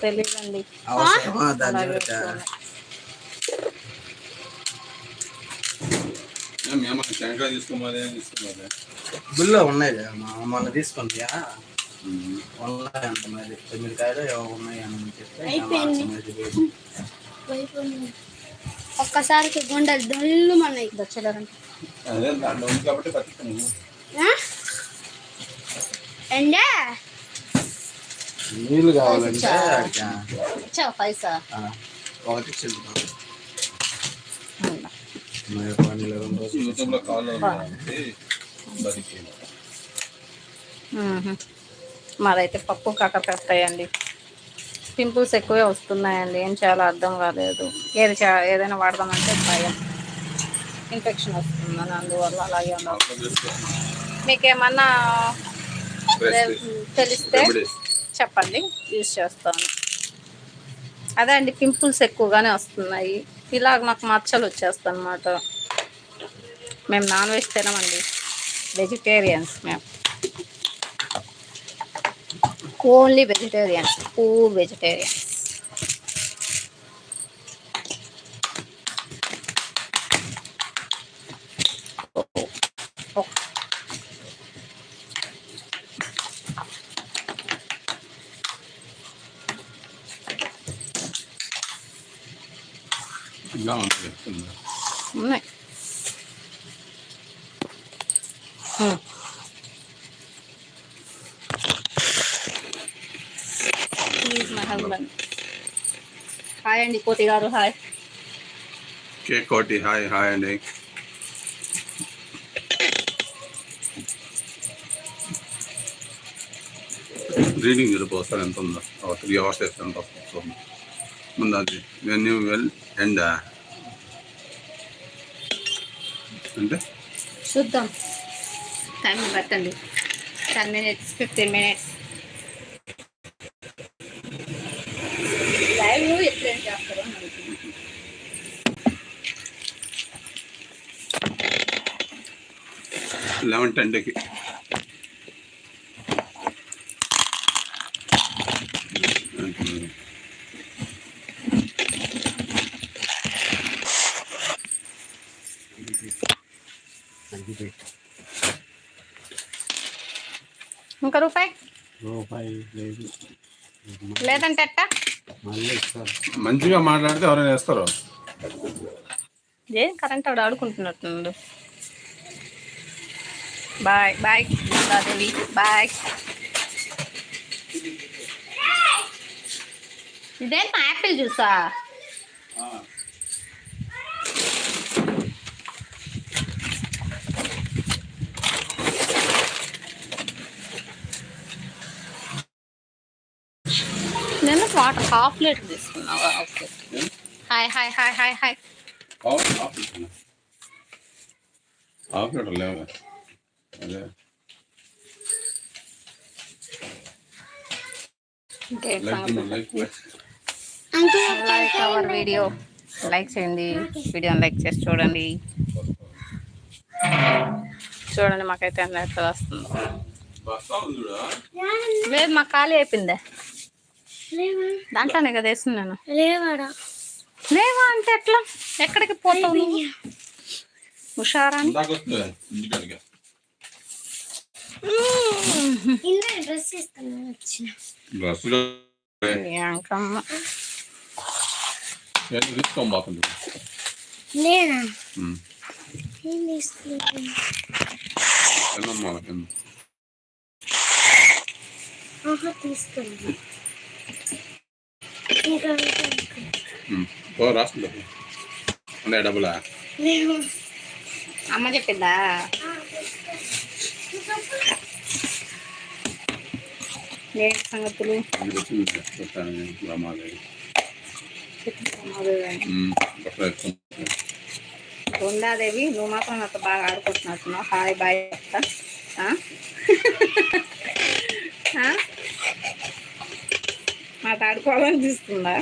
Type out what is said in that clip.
తెలియదండి. బిల్లో ఉన్నాయి మొన్న తీసుకుంది ఉన్నాయి అంత మరి 9 కాయలు ఉన్నాయి అని చెప్పి ఒక్కసారికి గుండెలు దొల్లు మన్నాయి దచ్చలేరంటే ఎండే నీళ్ళు కావాలంటే ఇచ్చావు పైసా ఒకటి మాదైతే పప్పు కాకరకాయ ఫ్రై అండి. పింపుల్స్ ఎక్కువే వస్తున్నాయండి. ఏం చేయాలో అర్థం కాలేదు. ఏదైనా వాడదామంటే భయం, ఇన్ఫెక్షన్ వస్తుందని. అందువల్ల అలాగే ఉండాలి. మీకేమన్నా తెలిస్తే చెప్పండి, యూజ్ చేస్తాను. అదే అండి, పింపుల్స్ ఎక్కువగానే వస్తున్నాయి. ఇలాగ నాకు మచ్చలు వచ్చేస్తాయి అన్నమాట. మేము నాన్ వెజ్ తినమండి, వెజిటేరియన్స్. మేము ఓన్లీ వెజిటేరియన్స్, ప్యూర్ వెజిటేరియన్స్. ఉన్నాయి. My husband. హాయ్ అండి కోటి గారు. హాయ్ కోటి. హాయ్ హాయ్ అండి. రీడింగ్ వెళ్ళిపోతారు ఎంత ఉందో 3 hours ఎంత వస్తుంది ముందు. అది వెన్ యూ వెల్ ఎండ్ అంటే చూద్దాం. టైం పెట్టండి. 10 minutes 15 minutes. లైవ్ ఎట్లేం చేస్తారో 11:10కి. ఇంకా రూపాయి లేదు. లేదంటే అట్ట మంచిగా మాట్లాడితే ఎవరైనా వేస్తారు. ఏం కరెంట్ ఆవిడ ఆడుకుంటున్నట్టున్నాడు. బాయ్ బాయ్ దేవి. బాయ్. ఇదేం యాపిల్ జ్యూసా? నేను వాటర్ 1/2 లీటర్ తీసుకున్నావా? Okay. Hi hi hi hi hi. Like our video. Like చేయండి, వీడియోని లైక్ చేసి చూడండి. చూడండి మాకైతే ఎట్లా వస్తుంది. లేదు, మాకు ఖాళీ అయిపోయిందే. దాంట్లోనే కదా వేస్తున్నాను. లేవా అంటే ఎట్లా? ఎక్కడికి పోతావు హుషారా? తీసుకెళ్ళి రాస్తుందా ఉన్నాయి డబ్బులా? అమ్మ చెప్పిందా? ఏంటి సంగతులు? బృందాదేవి, నువ్వు మాత్రం నాతో బాగా ఆడుకుంటున్నట్టున్నావు. హాయ్ బాయ్ చెప్తా. మాతో ఆడుకోవాలనిపిస్తుందా?